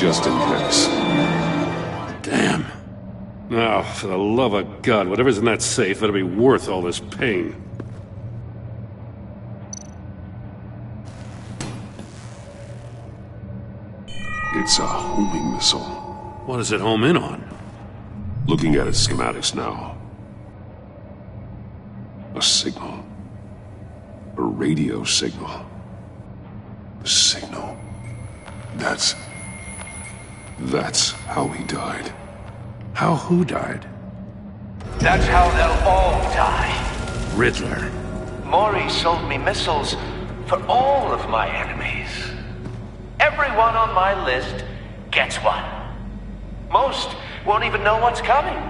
just in case. Damn. Now, for the love of God, whatever's in that safe better be worth all this pain. It's a homing missile. What does it home in on? Looking at its schematics now. A signal. A radio signal. A signal. That's how he died. How who died? That's how they'll all die. Riddler. Maury sold me missiles for all of my enemies. Everyone on my list gets one. Most won't even know what's coming.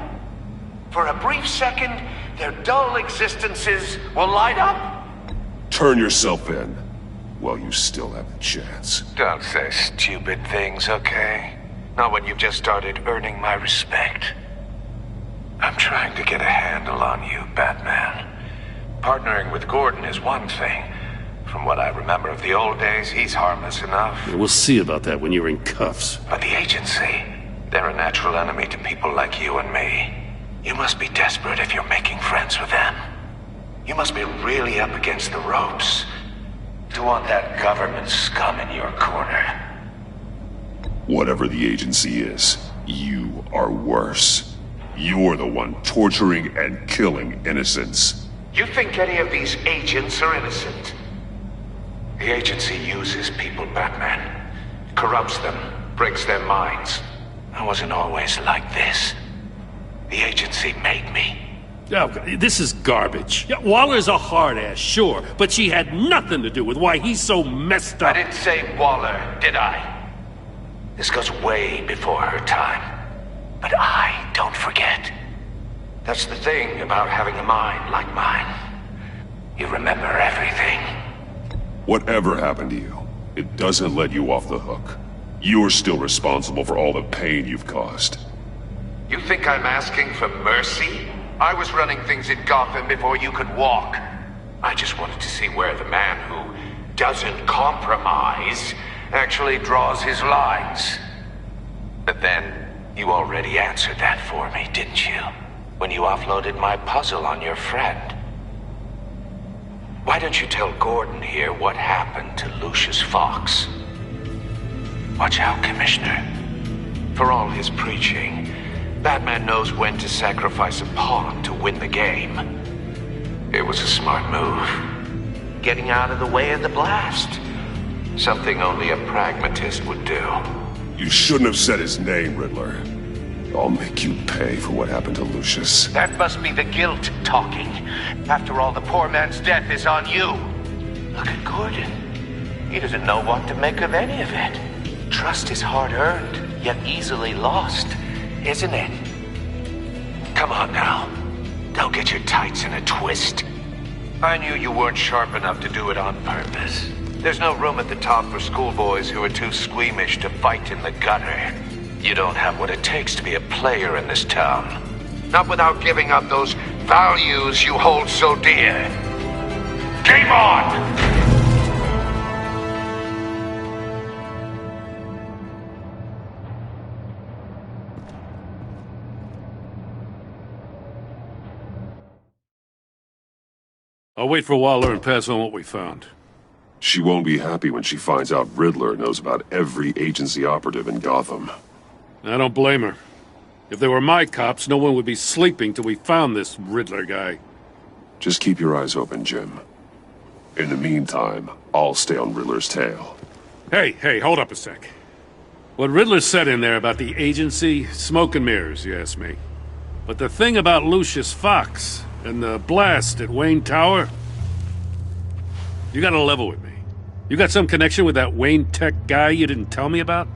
For a brief second, their dull existences will light up. Turn yourself in while you still have the chance. Don't say stupid things, okay? Not when you've just started earning my respect. I'm trying to get a handle on you, Batman. Partnering with Gordon is one thing. From what I remember of the old days, he's harmless enough. Yeah, we'll see about that when you're in cuffs. But the agency, they're a natural enemy to people like you and me. You must be desperate if you're making friends with them. You must be really up against the ropes to want that government scum in your corner. Whatever the agency is, you are worse. You're the one torturing and killing innocents. You think any of these agents are innocent? The agency uses people, Batman. Corrupts them, breaks their minds. I wasn't always like this. The agency made me. Oh, this is garbage. Yeah, Waller's a hard-ass, sure, but she had nothing to do with why he's so messed up. I didn't say Waller, did I? This goes way before her time. But I don't forget. That's the thing about having a mind like mine. You remember everything. Whatever happened to you, it doesn't let you off the hook. You're still responsible for all the pain you've caused. You think I'm asking for mercy? I was running things in Gotham before you could walk. I just wanted to see where the man who doesn't compromise actually draws his lines. But then, you already answered that for me, didn't you? When you offloaded my puzzle on your friend. Why don't you tell Gordon here what happened to Lucius Fox? Watch out, Commissioner. For all his preaching, Batman knows when to sacrifice a pawn to win the game. It was a smart move. Getting out of the way of the blast. Something only a pragmatist would do. You shouldn't have said his name, Riddler. I'll make you pay for what happened to Lucius. That must be the guilt talking. After all, the poor man's death is on you. Look at Gordon. He doesn't know what to make of any of it. Trust is hard-earned, yet easily lost, isn't it? Come on now. Don't get your tights in a twist. I knew you weren't sharp enough to do it on purpose. There's no room at the top for schoolboys who are too squeamish to fight in the gutter. You don't have what it takes to be a player in this town. Not without giving up those values you hold so dear. Game on! I'll wait for Waller and pass on what we found. She won't be happy when she finds out Riddler knows about every agency operative in Gotham. I don't blame her. If they were my cops, no one would be sleeping till we found this Riddler guy. Just keep your eyes open, Jim. In the meantime, I'll stay on Riddler's tail. Hey, hold up a sec. What Riddler said in there about the agency, smoke and mirrors, you ask me. But the thing about Lucius Fox and the blast at Wayne Tower, you gotta level with me. You got some connection with that Wayne Tech guy you didn't tell me about?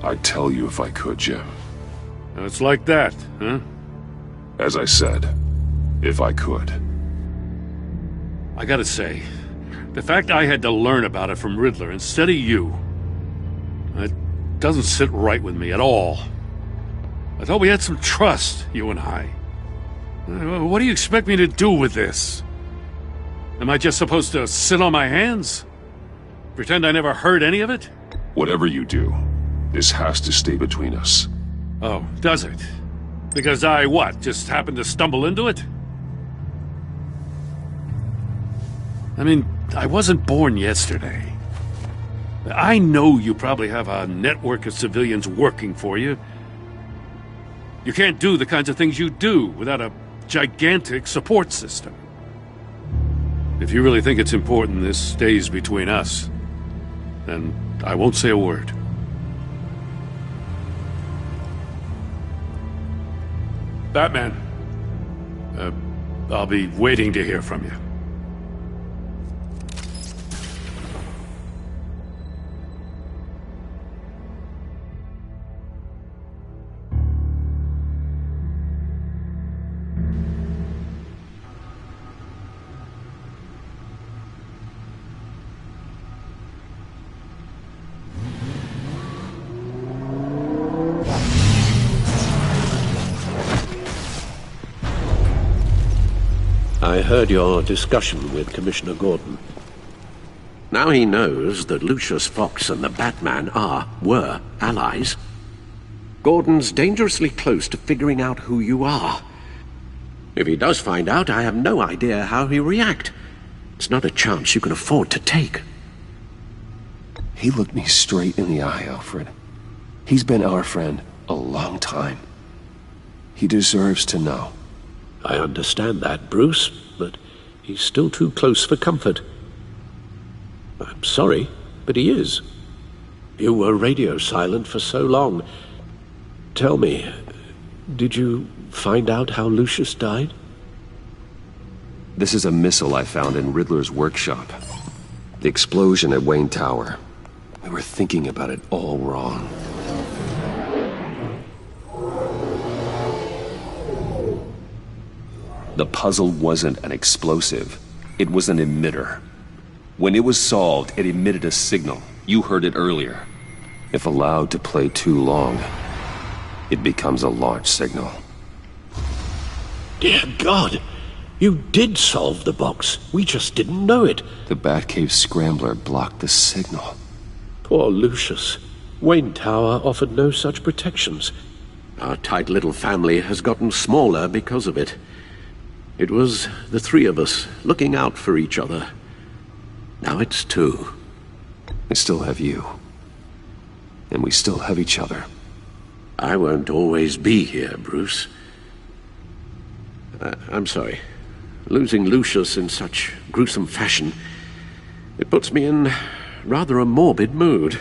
I'd tell you if I could, Jim. Now it's like that, huh? As I said, if I could. I gotta say, the fact I had to learn about it from Riddler instead of you, it doesn't sit right with me at all. I thought we had some trust, you and I. What do you expect me to do with this? Am I just supposed to sit on my hands? Pretend I never heard any of it? Whatever you do, this has to stay between us. Oh, does it? Because I, what, just happened to stumble into it? I mean, I wasn't born yesterday. I know you probably have a network of civilians working for you. You can't do the kinds of things you do without a gigantic support system. If you really think it's important this stays between us, then I won't say a word. Batman, I'll be waiting to hear from you. I heard your discussion with Commissioner Gordon. Now he knows that Lucius Fox and the Batman were allies. Gordon's dangerously close to figuring out who you are. If he does find out, I have no idea how he'll react. It's not a chance you can afford to take. He looked me straight in the eye, Alfred. He's been our friend a long time. He deserves to know. I understand that, Bruce, but he's still too close for comfort. I'm sorry, but he is. You were radio silent for so long. Tell me, did you find out how Lucius died? This is a missile I found in Riddler's workshop. The explosion at Wayne Tower. We were thinking about it all wrong. The puzzle wasn't an explosive. It was an emitter. When it was solved, it emitted a signal. You heard it earlier. If allowed to play too long, it becomes a launch signal. Dear God! You did solve the box. We just didn't know it. The Batcave scrambler blocked the signal. Poor Lucius. Wayne Tower offered no such protections. Our tight little family has gotten smaller because of it. It was the three of us looking out for each other. Now it's two. I still have you. And we still have each other. I won't always be here, Bruce. I'm sorry. Losing Lucius in such gruesome fashion, it puts me in rather a morbid mood.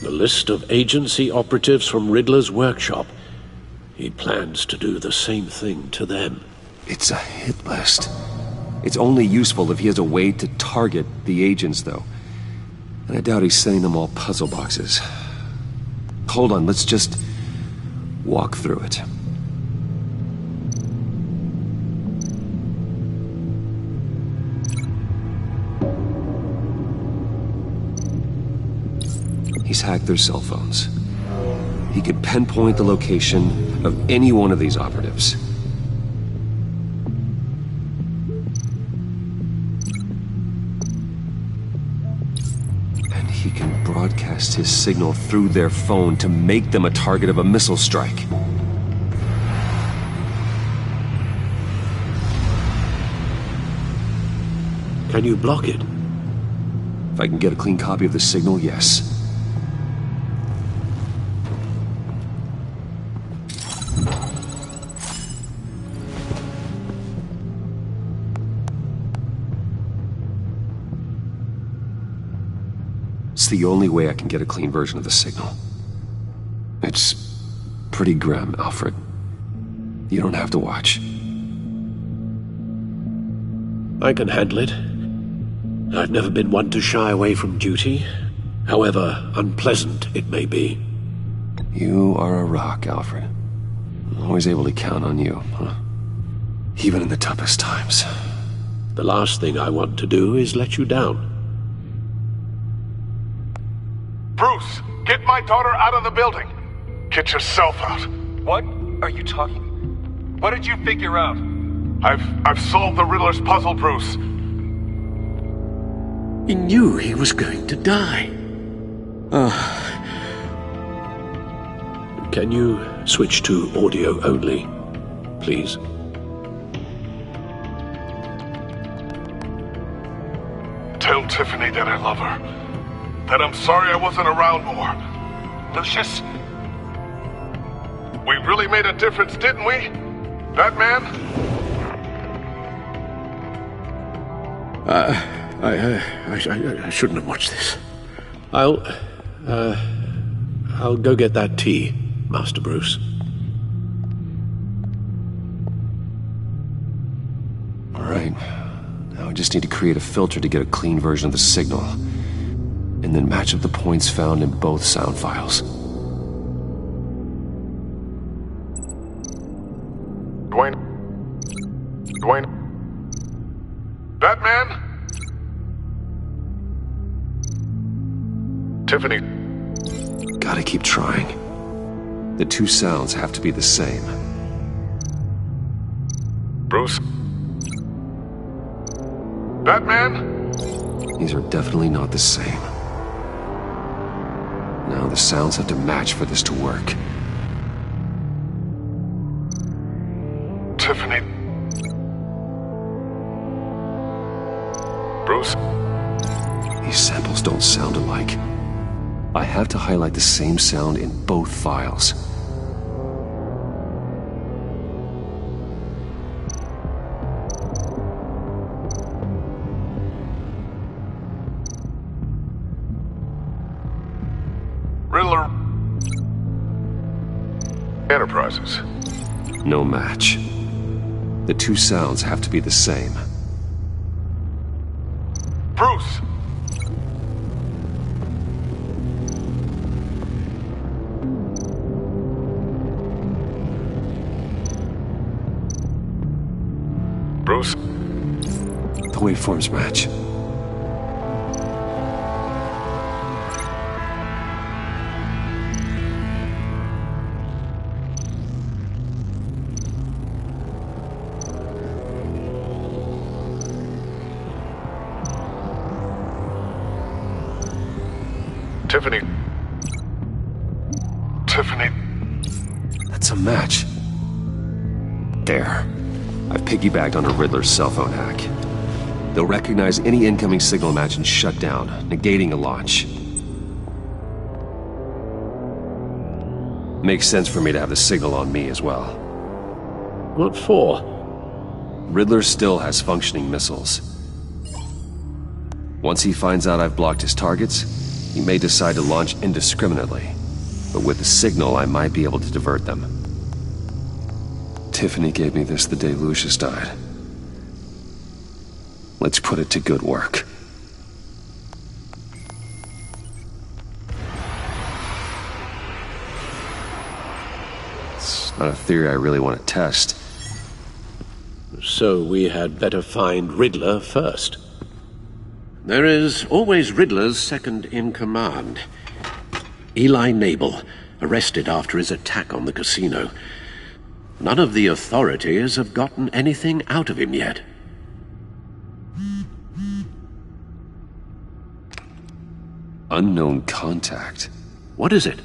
The list of agency operatives from Riddler's workshop. He plans to do the same thing to them. It's a hit list. It's only useful if he has a way to target the agents, though. And I doubt he's sending them all puzzle boxes. Hold on, let's just walk through it. He's hacked their cell phones. He could pinpoint the location of any one of these operatives. And he can broadcast his signal through their phone to make them a target of a missile strike. Can you block it? If I can get a clean copy of the signal, yes. It's the only way I can get a clean version of the signal. It's pretty grim, Alfred. You don't have to watch. I can handle it. I've never been one to shy away from duty, however unpleasant it may be. You are a rock, Alfred. I'm always able to count on you, huh? Even in the toughest times. The last thing I want to do is let you down. Bruce, get my daughter out of the building. Get yourself out. What are you talking? What did you figure out? I've solved the Riddler's puzzle, Bruce. He knew he was going to die. Can you switch to audio only, please? Tell Tiffany that I love her. That I'm sorry I wasn't around more. Lucius, we really made a difference, didn't we? Batman? I shouldn't have watched this. I'll go get that tea, Master Bruce. All right. Now I just need to create a filter to get a clean version of the signal, and then match up the points found in both sound files. Dwayne? Batman? Tiffany? Gotta keep trying. The two sounds have to be the same. Bruce? Batman? These are definitely not the same. Now the sounds have to match for this to work. Tiffany? Bruce? These samples don't sound alike. I have to highlight the same sound in both files. Riddler? Enterprises. No match. The two sounds have to be the same. Bruce! Bruce? The waveforms match. Tiffany? Tiffany? That's a match. There. I've piggybacked on a Riddler's cell phone hack. They'll recognize any incoming signal match and shut down, negating a launch. Makes sense for me to have the signal on me as well. What for? Riddler still has functioning missiles. Once he finds out I've blocked his targets, he may decide to launch indiscriminately. But with the signal, I might be able to divert them. Tiffany gave me this the day Lucius died. Let's put it to good work. It's not a theory I really want to test. So we had better find Riddler first. There is always Riddler's second in command. Eli Nabel, arrested after his attack on the casino. None of the authorities have gotten anything out of him yet. Unknown contact. What is it?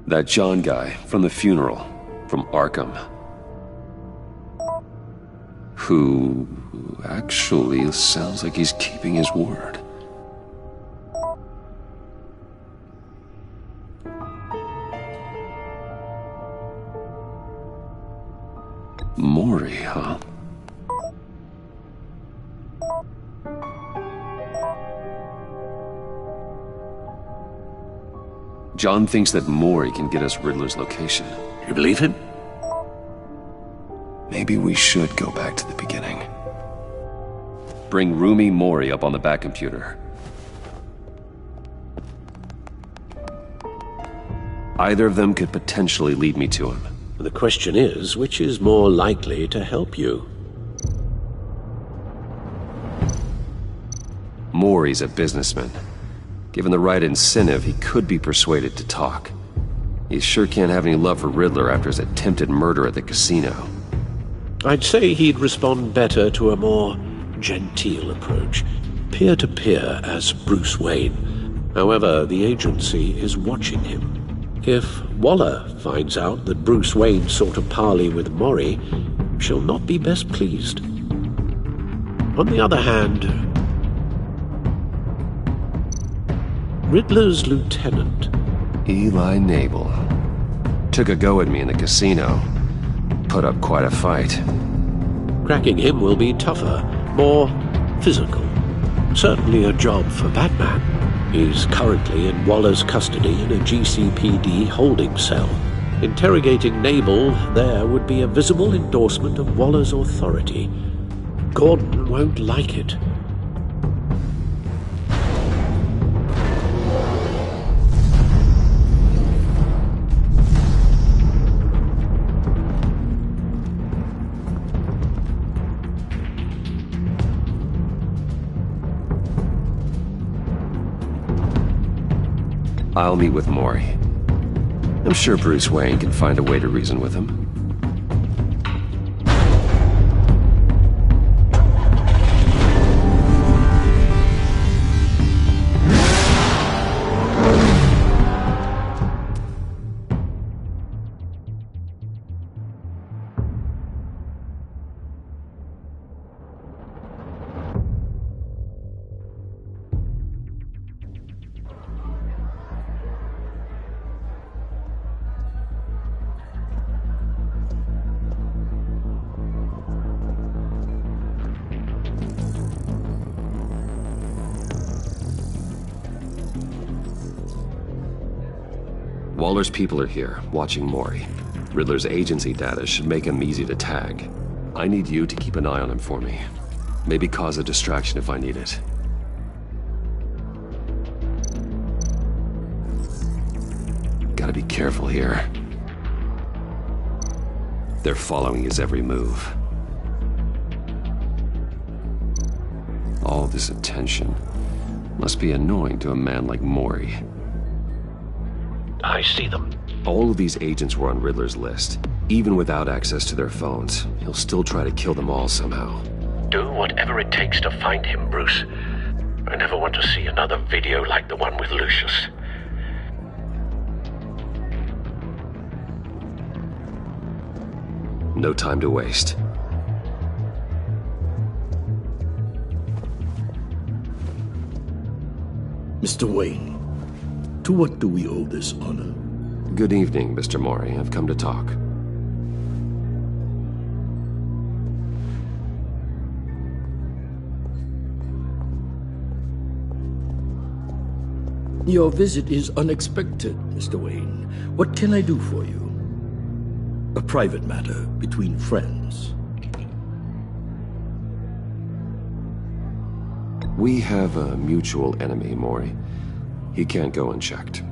That John guy from the funeral, from Arkham. Who actually sounds like he's keeping his word. Maury, huh? John thinks that Maury can get us Riddler's location. You believe him? Maybe we should go back to the beginning. Bring Roomy Maury up on the back computer. Either of them could potentially lead me to him. The question is, which is more likely to help you? Maury's a businessman. Given the right incentive, he could be persuaded to talk. He sure can't have any love for Riddler after his attempted murder at the casino. I'd say he'd respond better to a more genteel approach, peer-to-peer as Bruce Wayne. However, the agency is watching him. If Waller finds out that Bruce Wayne sought a parley with Mori, she'll not be best pleased. On the other hand, Riddler's lieutenant, Eli Nabel, took a go at me in the casino. Put up quite a fight. cracking him will be tougher, more physical. Certainly a job for Batman. He's currently in Waller's custody in a GCPD holding cell. Interrogating Nabel there would be a visible endorsement of Waller's authority. Gordon won't like it. I'll meet with Mori. I'm sure Bruce Wayne can find a way to reason with him. Waller's people are here, watching Mori. Riddler's agency data should make him easy to tag. I need you to keep an eye on him for me. Maybe cause a distraction if I need it. Gotta be careful here. They're following his every move. All this attention must be annoying to a man like Mori. I see them. All of these agents were on Riddler's list. Even without access to their phones, he'll still try to kill them all somehow. Do whatever it takes to find him, Bruce. I never want to see another video like the one with Lucius. No time to waste. Mr. Wayne, to what do we owe this honor? Good evening, Mr. Mori. I've come to talk. Your visit is unexpected, Mr. Wayne. What can I do for you? A private matter between friends. We have a mutual enemy, Mori. He can't go unchecked.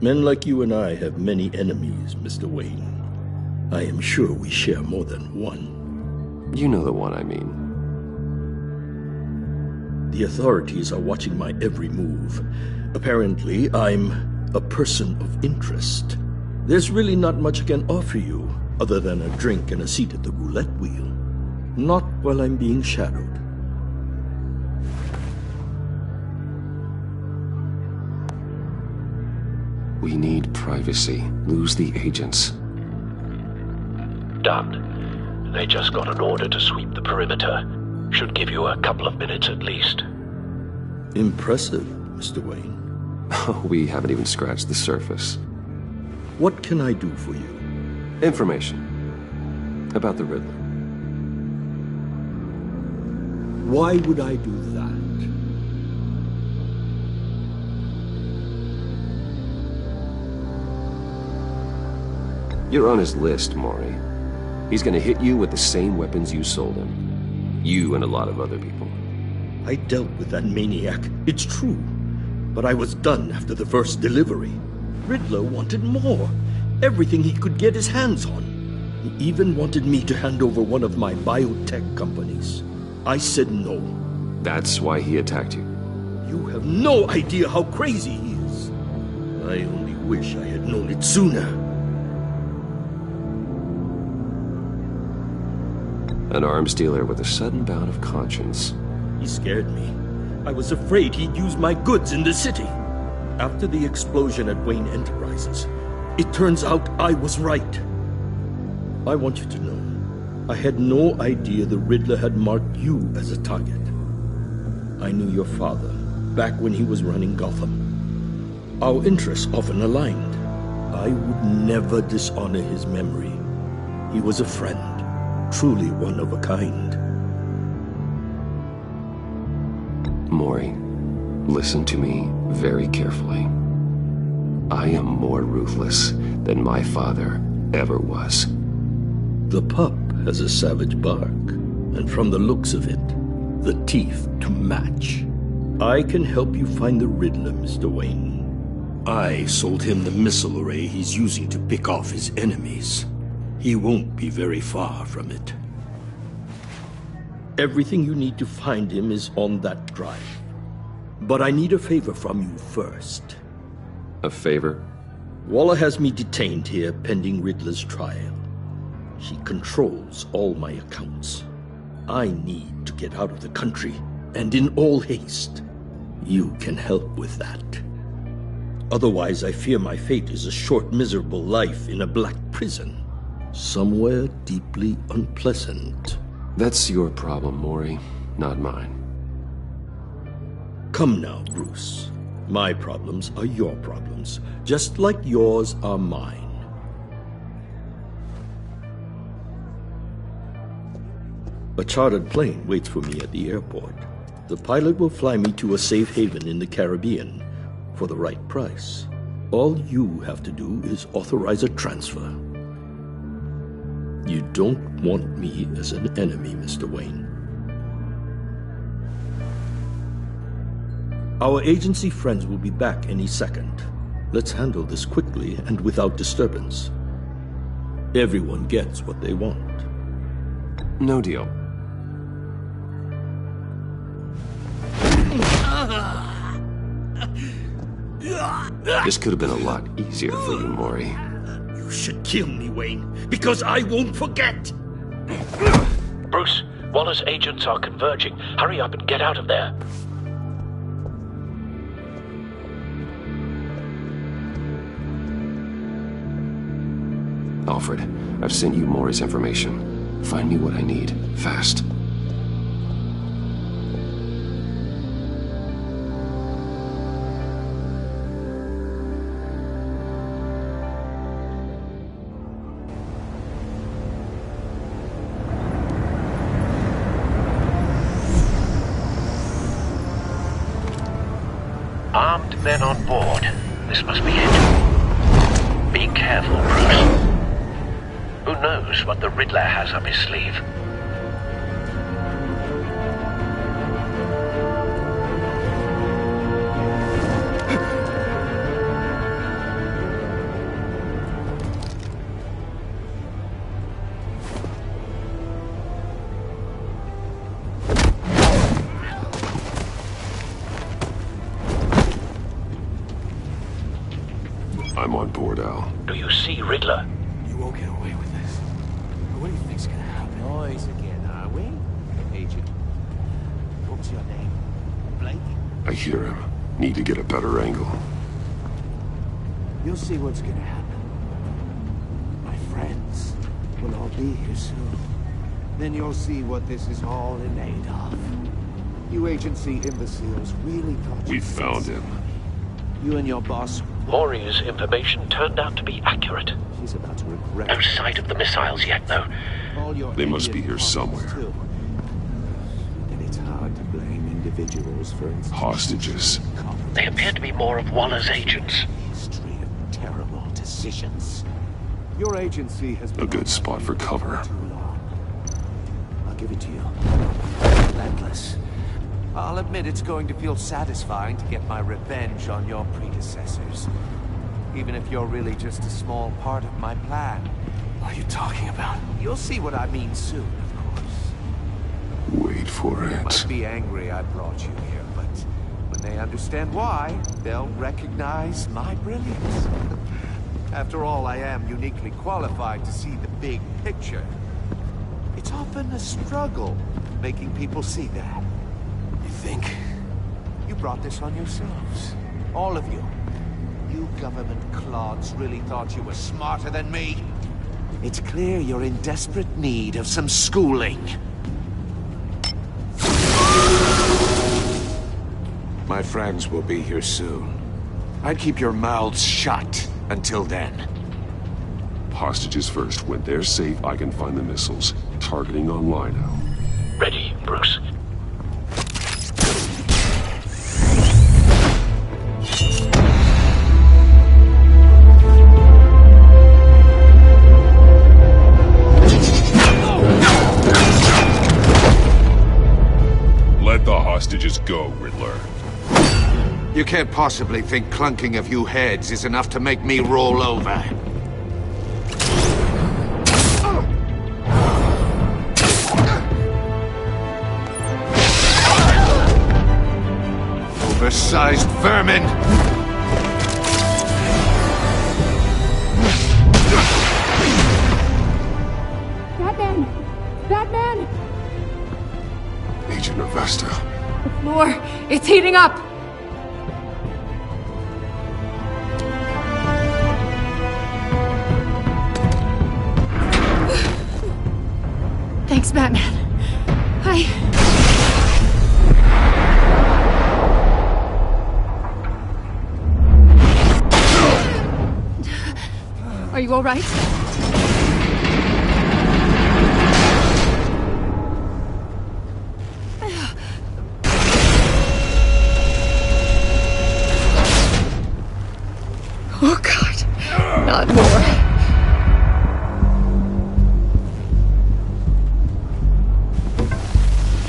Men like you and I have many enemies, Mr. Wayne. I am sure we share more than one. You know the one I mean. The authorities are watching my every move. Apparently, I'm a person of interest. There's really not much I can offer you, other than a drink and a seat at the roulette wheel. Not while I'm being shadowed. We need privacy. Lose the agents. Done. They just got an order to sweep the perimeter. Should give you a couple of minutes at least. Impressive, Mr. Wayne. We haven't even scratched the surface. What can I do for you? Information about the Riddler. Why would I do that? You're on his list, Mori. He's gonna hit you with the same weapons you sold him. You and a lot of other people. I dealt with that maniac, it's true. But I was done after the first delivery. Riddler wanted more. Everything he could get his hands on. He even wanted me to hand over one of my biotech companies. I said no. That's why he attacked you. You have no idea how crazy he is. I only wish I had known it sooner. An arms dealer with a sudden bout of conscience. He scared me. I was afraid he'd use my goods in the city. After the explosion at Wayne Enterprises, it turns out I was right. I want you to know, I had no idea the Riddler had marked you as a target. I knew your father back when he was running Gotham. Our interests often aligned. I would never dishonor his memory. He was a friend, truly one of a kind. Maury, listen to me very carefully. I am more ruthless than my father ever was. The pup has a savage bark, and from the looks of it, the teeth to match. I can help you find the Riddler, Mr. Wayne. I sold him the missile array he's using to pick off his enemies. He won't be very far from it. Everything you need to find him is on that drive. But I need a favor from you first. A favor? Waller has me detained here pending Riddler's trial. She controls all my accounts. I need to get out of the country, and in all haste. You can help with that. Otherwise, I fear my fate is a short, miserable life in a black prison. Somewhere deeply unpleasant. That's your problem, Maury, not mine. Come now, Bruce. My problems are your problems, just like yours are mine. A chartered plane waits for me at the airport. The pilot will fly me to a safe haven in the Caribbean for the right price. All you have to do is authorize a transfer. You don't want me as an enemy, Mr. Wayne. Our agency friends will be back any second. Let's handle this quickly and without disturbance. Everyone gets what they want. No deal. This could have been a lot easier for you, Maury. You should kill me, Wayne, because I won't forget! Bruce, Waller's agents are converging. Hurry up and get out of there. Alfred, I've sent you Maury's information. Find me what I need, fast. Armed men on board. This must be it. Be careful, Bruce. Who knows what the Riddler has up his sleeve? I'm on board, Al. Do you see Riddler? You won't get away with this. What do you think's gonna happen? Noise again, are we? Agent. What's your name? Blake? I hear him. Need to get a better angle. You'll see what's gonna happen. My friends will all be here soon. Then you'll see what this is all in aid of. You agency imbeciles really thought We found him. You and your boss. Maury's information turned out to be accurate. She's about to regret. No sight of the missiles yet, though. All your They must be idiot here partners, somewhere. too. And it's hard to blame individuals for Hostages. They appear to be more of Waller's agents. history of terrible decisions. Your agency has been A good on my spot for feet cover. too long. I'll give it to you. Relentless. I'll admit it's going to feel satisfying to get my revenge on your predecessors. Even if you're really just a small part of my plan. What are you talking about? You'll see what I mean soon, of course. Wait for They it. might be angry I brought you here, but when they understand why, they'll recognize my brilliance. After all, I am uniquely qualified to see the big picture. It's often a struggle making people see that. You think? You brought this on yourselves. All of you. You government clods really thought you were smarter than me. It's clear you're in desperate need of some schooling. My friends will be here soon. I'd keep your mouths shut until then. Hostages first. When they're safe, I can find the missiles. Targeting on Lino. Ready, Bruce. Let the hostages go, Riddler. You can't possibly think clunking a few heads is enough to make me roll over. Oversized vermin! Batman! Batman! Agent Avesta. The floor, it's heating up! Thanks, Batman. Are you all right? Oh, God. Not more.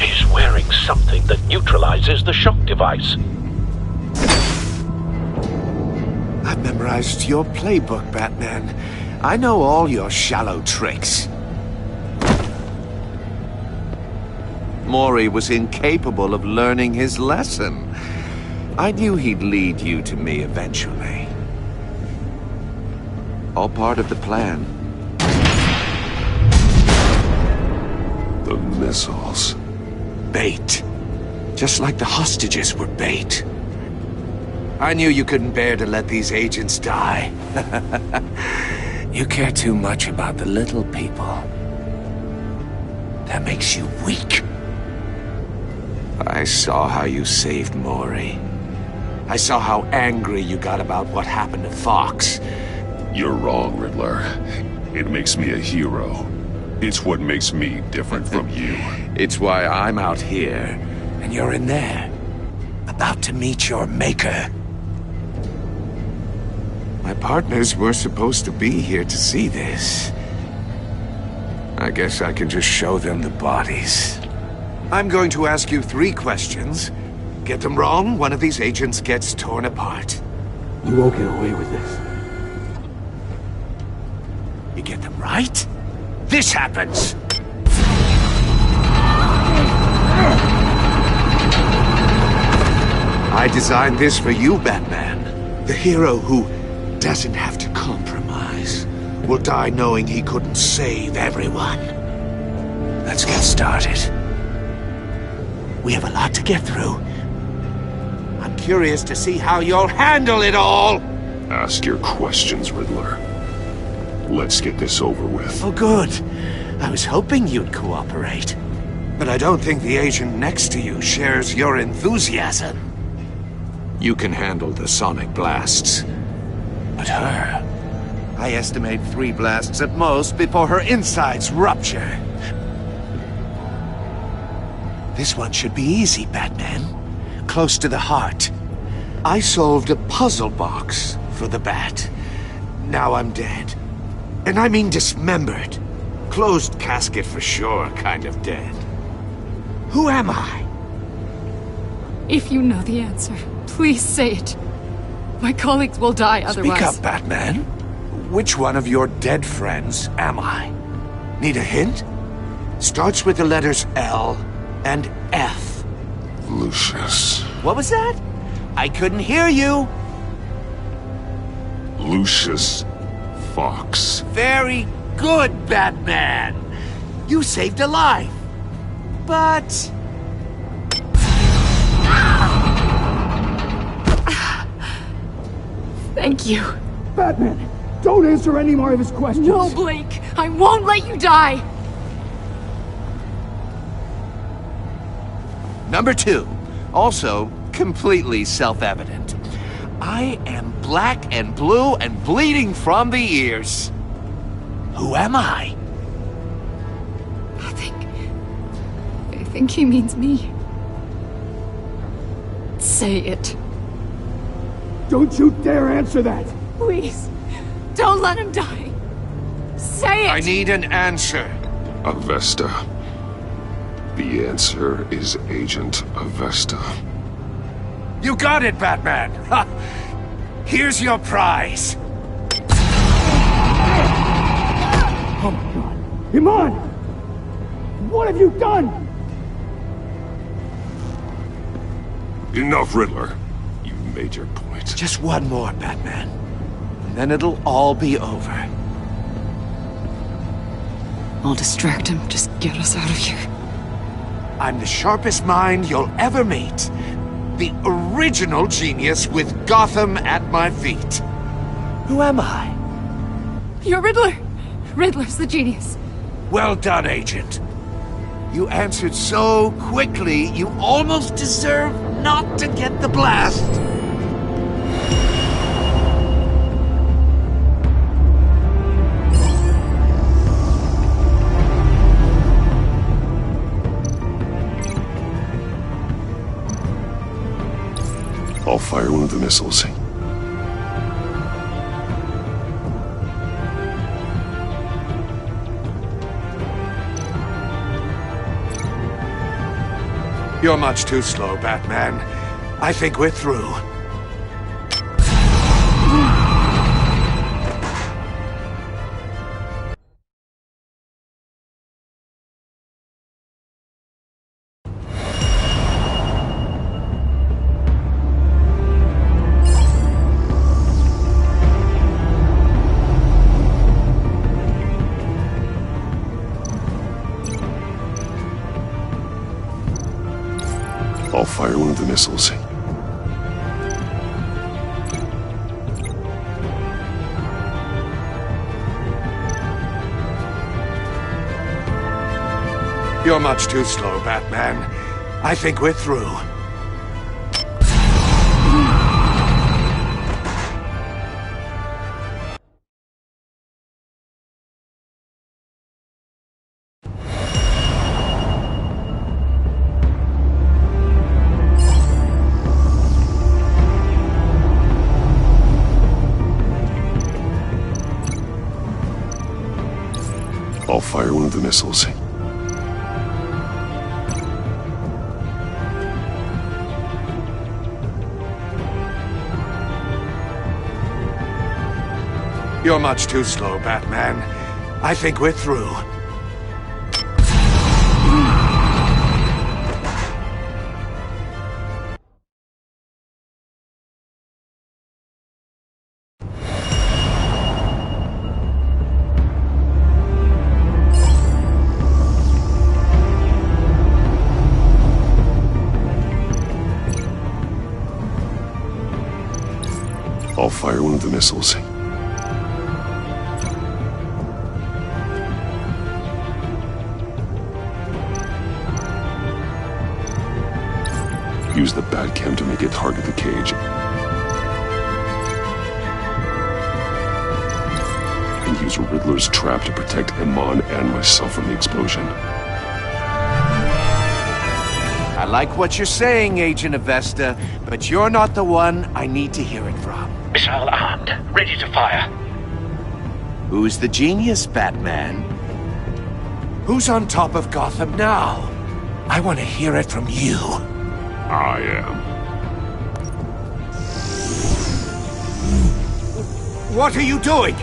He's wearing something that neutralizes the shock device. I've memorized your playbook, Batman. I know all your shallow tricks. Mori was incapable of learning his lesson. I knew he'd lead you to me eventually. All part of the plan. The missiles. Bait. Just like the hostages were bait. I knew you couldn't bear to let these agents die. You care too much about the little people. That makes you weak. I saw how you saved Mori. I saw how angry you got about what happened to Fox. You're wrong, Riddler. It makes me a hero. It's what makes me different from you. It's why I'm out here, and you're in there. About to meet your maker. My partners were supposed to be here to see this. I guess I can just show them the bodies. I'm going to ask you 3 questions. Get them wrong, one of these agents gets torn apart. You won't get away with this. You get them right, this happens! I designed this for you, Batman. The hero who doesn't have to compromise will die knowing he couldn't save everyone. Let's get started. We have a lot to get through. I'm curious to see how you'll handle it all! Ask your questions, Riddler. Let's get this over with. Oh, good. I was hoping you'd cooperate. But I don't think the agent next to you shares your enthusiasm. You can handle the sonic blasts. But her... I estimate 3 blasts at most before her insides rupture. This one should be easy, Batman. Close to the heart. I solved a puzzle box for the Bat. Now I'm dead. And I mean dismembered. Closed casket for sure, kind of dead. Who am I? If you know the answer, please say it. My colleagues will die otherwise. Speak up, Batman. Which one of your dead friends am I? Need a hint? Starts with the letters L and F. Lucius. What was that? I couldn't hear you. Lucius Fox. Very good, Batman. You saved a life. But... Thank you. Batman, don't answer any more of his questions. No, Blake. I won't let you die. Number 2. Also, completely self-evident. I am black and blue and bleeding from the ears. Who am I? I think he means me. Say it. Don't you dare answer that! Please. Don't let him die. Say it! I need an answer. Avesta. The answer is Agent Avesta. You got it, Batman! Ha! Here's your prize. Oh my god. Iman! What have you done? Enough, Riddler. You made your point. Just one more, Batman. And then it'll all be over. I'll distract him. Just get us out of here. I'm the sharpest mind you'll ever meet. The original genius with Gotham at my feet. Who am I? You're Riddler. Riddler's the genius. Well done, Agent. You answered so quickly, you almost deserve not to get the blast. I'll fire one of the missiles. You're much too slow, Batman. I think we're through. I'll fire one of the missiles. You're much too slow, Batman. I think we're through. I'll fire one of the missiles. You're much too slow, Batman. I think we're through. I'll fire one of the missiles. Use the Batcam to make it target the cage. And use Riddler's trap to protect Iman and myself from the explosion. I like what you're saying, Agent Avesta, but you're not the one I need to hear it from. Missile armed, ready to fire. Who's the genius, Batman? Who's on top of Gotham now? I want to hear it from you. I am. What are you doing?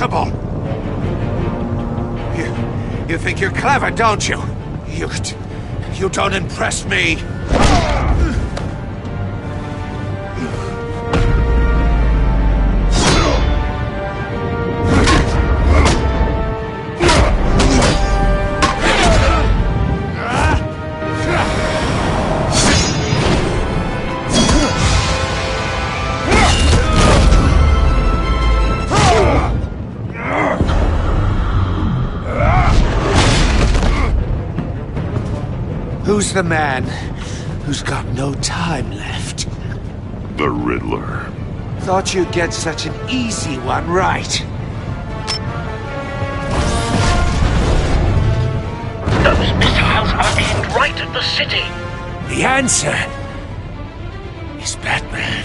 impossible! You think you're clever, don't you? You don't impress me! Who's the man who's got no time left? The Riddler. Thought you'd get such an easy one right. Those missiles are aimed right at the city. The answer is Batman.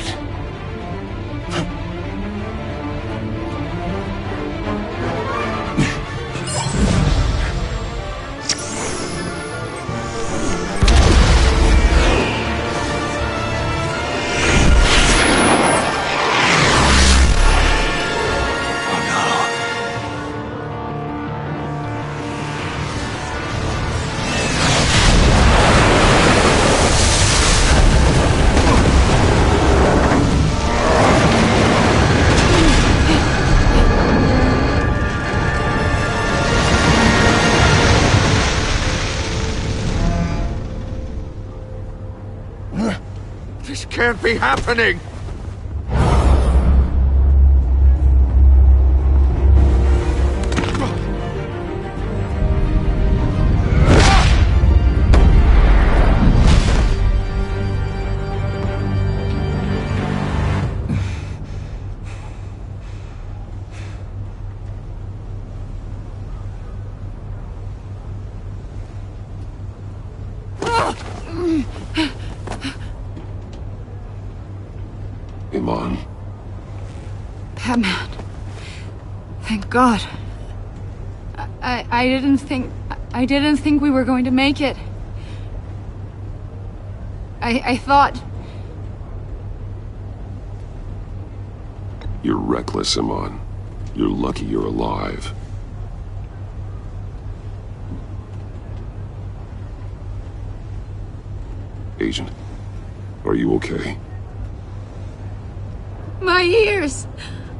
This can't be happening! Iman. Batman. Thank God. I didn't think we were going to make it. I thought... You're reckless, Iman. You're lucky you're alive. Agent, are you okay? My ears!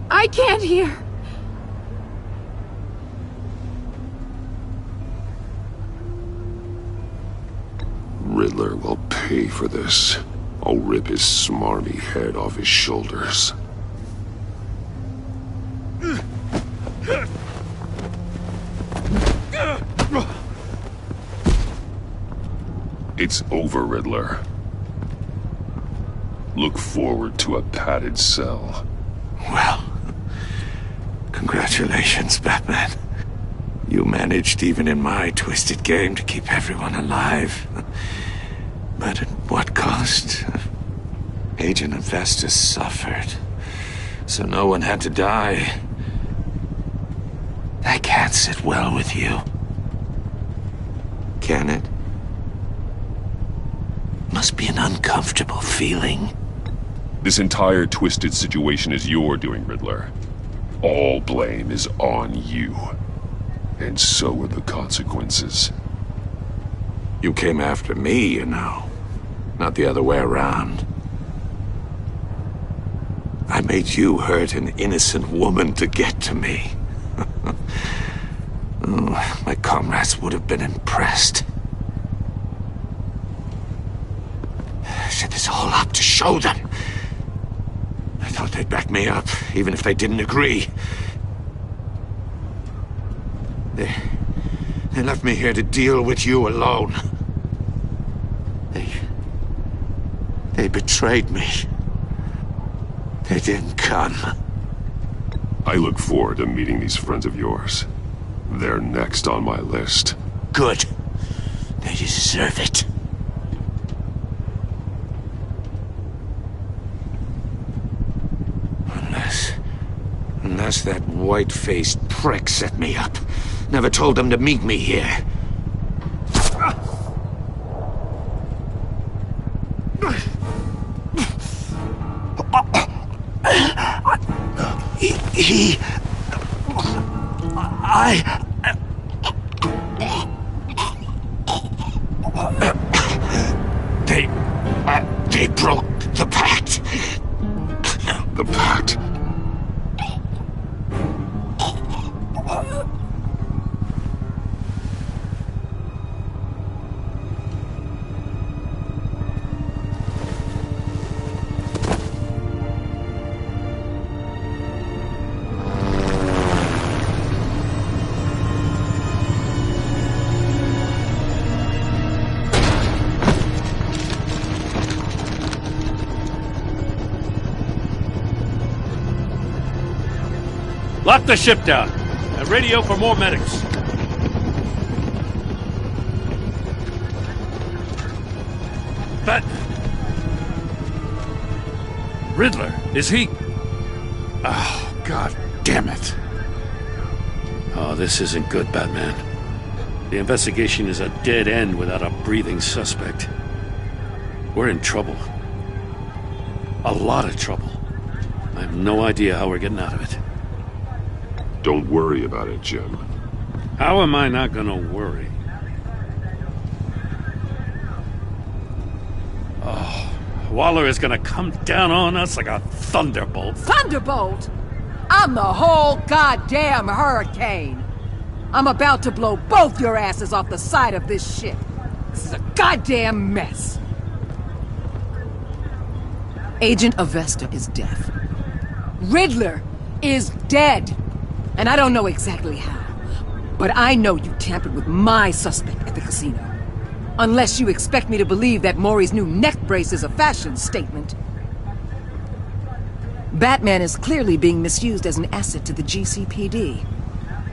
I can't hear! Riddler will pay for this. I'll rip his smarmy head off his shoulders. It's over, Riddler. Look forward to a padded cell. Well, congratulations, Batman. You managed, even in my twisted game, to keep everyone alive. But at what cost? Agent and Festus suffered, so no one had to die. That can't sit well with you. Can it? Must be an uncomfortable feeling. This entire twisted situation is your doing, Riddler. All blame is on you. And so are the consequences. You came after me, you know. Not the other way around. I made you hurt an innocent woman to get to me. Oh, my comrades would have been impressed. I set this all up to show them. I thought they'd back me up, even if they didn't agree. They left me here to deal with you alone. They betrayed me. They didn't come. I look forward to meeting these friends of yours. They're next on my list. Good. They deserve it. Unless that white-faced prick set me up. Never told them to meet me here. He They broke the pact. The pact? Lock the ship down. And radio for more medics. Batman. Riddler, is he... Oh, God damn it. Oh, this isn't good, Batman. The investigation is a dead end without a breathing suspect. We're in trouble. A lot of trouble. I have no idea how we're getting out of it. Don't worry about it, Jim. How am I not gonna worry? Oh, Waller is gonna come down on us like a thunderbolt. Thunderbolt? I'm the whole goddamn hurricane. I'm about to blow both your asses off the side of this ship. This is a goddamn mess. Agent Avesta is dead. Riddler is dead. And I don't know exactly how, but I know you tampered with my suspect at the casino. Unless you expect me to believe that Maury's new neck brace is a fashion statement. Batman is clearly being misused as an asset to the GCPD.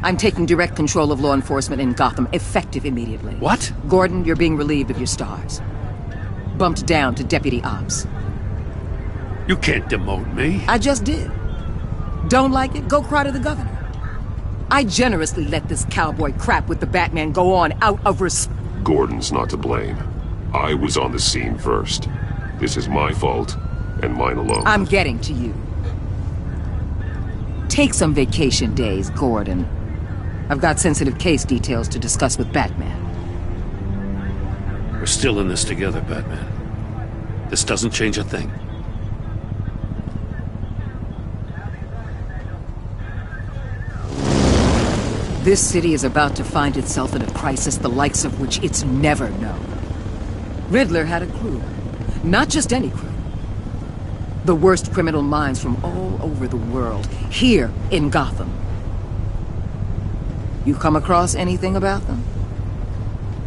I'm taking direct control of law enforcement in Gotham, effective immediately. What? Gordon, you're being relieved of your stars. Bumped down to Deputy Ops. You can't demote me. I just did. Don't like it? Go cry to the governor. I generously let this cowboy crap with the Batman go on out of respect. Gordon's not to blame. I was on the scene first. This is my fault, and mine alone. I'm getting to you. Take some vacation days, Gordon. I've got sensitive case details to discuss with Batman. We're still in this together, Batman. This doesn't change a thing. This city is about to find itself in a crisis the likes of which it's never known. Riddler had a crew. Not just any crew. The worst criminal minds from all over the world, here in Gotham. You come across anything about them?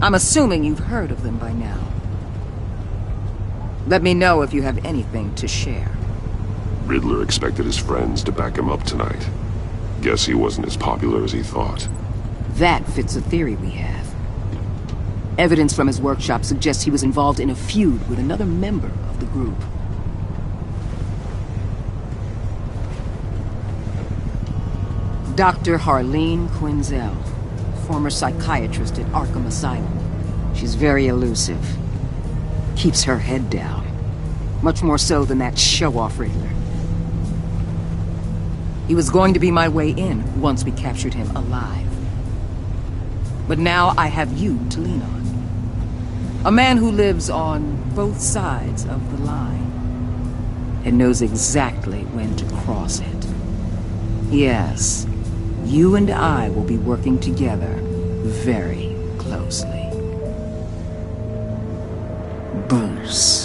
I'm assuming you've heard of them by now. Let me know if you have anything to share. Riddler expected his friends to back him up tonight. Guess he wasn't as popular as he thought. That fits a theory we have. Evidence from his workshop suggests he was involved in a feud with another member of the group. Dr. Harleen Quinzel, former psychiatrist at Arkham Asylum. She's very elusive. Keeps her head down. Much more so than that show-off Riddler. He was going to be my way in once we captured him alive. But now I have you to lean on. A man who lives on both sides of the line and knows exactly when to cross it. Yes, you and I will be working together very closely. Bruce.